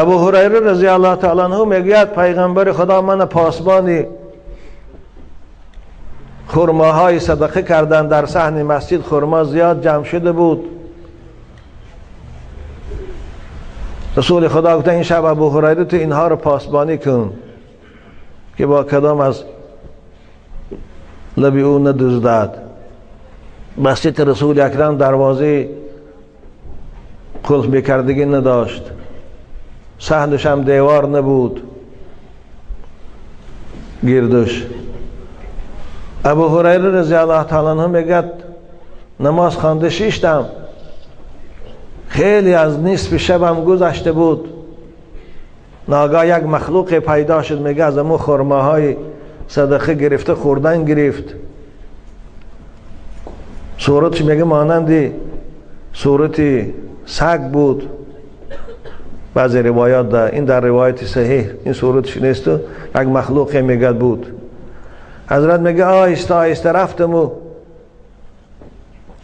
ابو هریره رضی الله تعالی عنه میگوید پیغمبر خدا من پاسبانی خرماهای صدقه کردن در صحن مسجد، خرما زیاد جمع شده بود. رسول خدا گفت این شب ابو هریره تو اینها رو پاسبانی کن که با کدام از لب او ندزدد. مسجد رسول اکرم دروازه قلف بکردگی نداشت، صحنش هم دیوار نبود گردش. ابو هریره رضی الله تعالی عنه میگه نماز خوانده شیشتم، خیلی از نصف شبم گذشته بود، ناگاه یک مخلوق پیدا شد، میگه از امو خرماهای صدقه گرفته خوردن گرفت. صورتش میگه مانند صورت سگ بود. بعضی روایات ده، این در روایت صحیح این صورتش نیست، یک مخلوق میگه بود. حضرت میگه آهسته آهسته رفتم و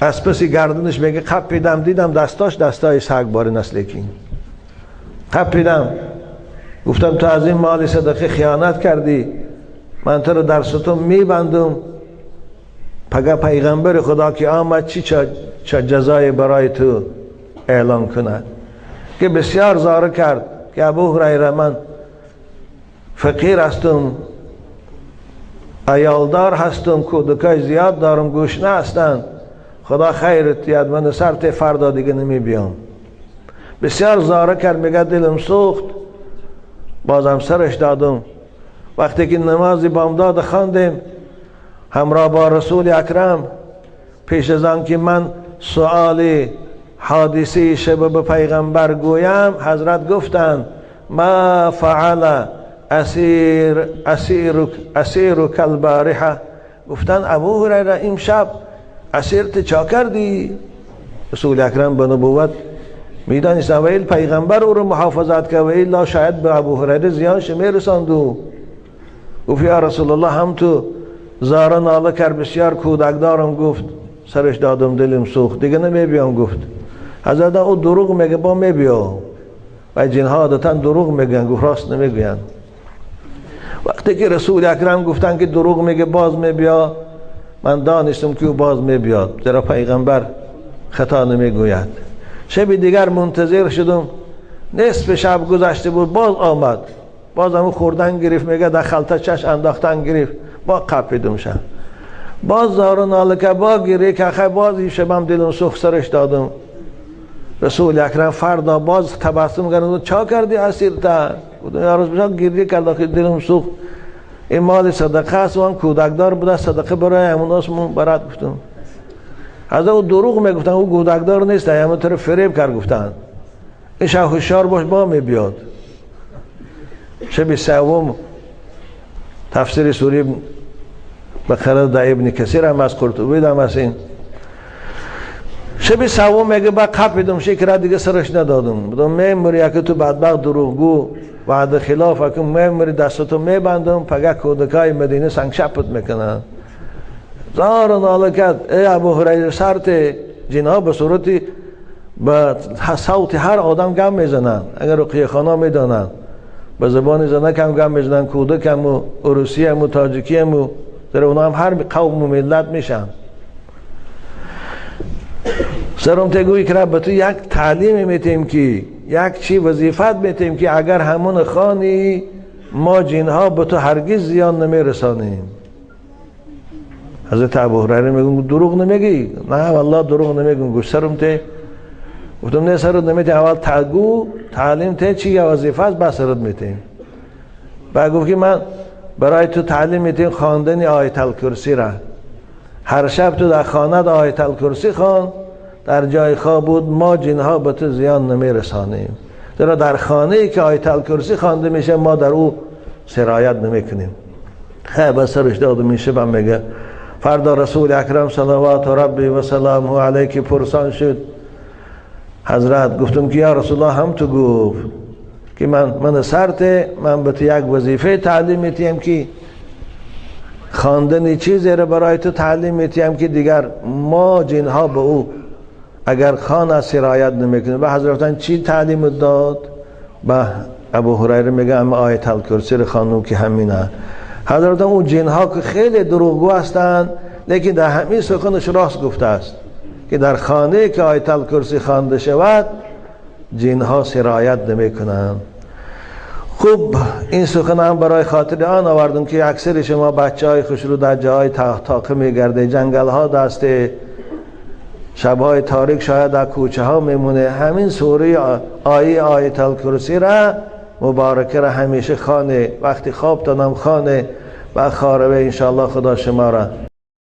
از پس گردنش میگه قپیدم، دیدم دستاش دستای سگ باره نسلکین. قپیدم، گفتم تو از این مال صدقه خیانت کردی، من تو رو در ستون میبندم. پیغمبر خدا که آمد چه جزای برای تو اعلان کند، که بسیار زاره کرد که ابو هریره من فقیر هستم، ایالدار هستم، کودکای زیاد دارم، گوشنه هستند، خدا خیرت یاد، من سرت فردا دیگه نمی بیام. بسیار زاره کرد، میگه دلم سوخت، بازم سرش دادم. وقتی که نماز بامداد خواندیم همراه با رسول اکرم، پیش از آن که من سؤال حادثه شب به پیغمبر گویم، حضرت گفتند ما فعل اسیر کالبارحه. گفتن ابو هریره این شب اسیرت چا کردی؟ رسول اکرم به نبوت میدانست و این پیغمبر او رو محافظت که و الا شاید به ابو هریره زیانش میرساند. گفت یا رسول الله هم تو زاره ناله کرد، بسیار کودک دارم، گفت سرش دادم، دلم سوخت، دیگه نمیبیام. گفت حضرت او دروغ میگه، با میبیا. و جنها عادتا دروغ میگن، گفت راست نمیگوین. وقتی که رسول اکرم گفتن که دروغ میگه باز میبیا، من دانستم که او باز میبیاد، زیرا پیغمبر خطا نمیگوید. شب دیگر منتظر شدم، نصف شب گذشته بود، باز آمد، باز همون خوردن گرفت، میگه در خلطه چش انداختن گرفت، با قپیدم شد، باز زار و ناله که با گیره که خیلی باز این شبم دلم سوخت، سرش دادم. رسول اکرم فردا باز تبسم کردن، چا کردی اسیر تا؟ گفتم یا رسول الله گریه کرد که دلم سوخت، این مال صدقه است و هم کودکدار بوده، صدقه برای همون اسمون برات. گفتم از او دروغ میگفتن، او کودکدار نیست، همون طرف فریب کرد. گفتن این شب هوشیار باش، با میبیاد. شب سوم تفسیر سوره بقره در ابن کثیر هم از قرطبی هم از این شب سوم میگه با قپیدم، شکر دیگه سرش ندادم. بودم میموری که تو بدبخت دروغگو وعده خلاف که میموری دستتو میبندم، پگه کودکای مدینه سنگ شپت میکنن. زار و ناله کرد، ای ابو هریره سرت جنها به صورتی به صوت هر آدم گم میزنن، اگر رقیه خانا میدانن به زبان زنک هم گم میزنن، کودک هم و روسی هم و تاجیکی هم و در اونا هم هر قوم و ملت میشن. سرم تگوی که رب تو یک تعلیم میتیم که یک چی وظیفت میتیم که اگر همون خانی ما جنها به تو هرگز زیان نمیرسانیم. حضرت ابو هریره میگن دروغ نمیگی؟ نه والله دروغ نمیگم. گوش سرم ته گفتم نه سرت نمیتیم، اول تگو تعلیم ته چی وظیفه است، بس سرت میتیم. بعد گفت که من برای تو تعلیم میتیم خواندن آیت الکرسی را. هر شب تو در خانه آیت الکرسی خوان، در جای خواب بود ما جنها به تو زیان نمیرسانیم. در خانه ای که آیت الکرسی خوانده میشه ما در او سرایت نمیکنیم. بس سرش داد میشه. من میگه فردا رسول اکرم صلوات ربی و سلامه علیه که پرسان شد، حضرت گفتم که یا رسول الله هم تو گفت که من سرت من به تو یک وظیفه تعلیم میتیم که خواندن چیزی را برای تو تعلیم میتیم که دیگر ما جنها به او اگر خانه سرایت نمیکنیم. و حضرتان چی تعلیم داد؟ با ابو هریره میگه اما آیت الکرسی رو خواندم که همینه. حضرت اون جن ها که خیلی دروغگو هستند، لیکن در همین سخنش راست گفته است که در خانه که آیت الکرسی خوانده شود جن ها سرایت نمی کنند. خوب این سخن هم برای خاطر آن آوردم که اکثر شما بچه های خوش رو در جای تاقه میگرده، جنگل ها دسته، شبهای تاریک شاید در کوچه ها میمونه. همین سوره آیت الکرسی را مبارکه را همیشه خانه، وقتی خواب تانم خانه و خاربه انشاءالله خدا شما را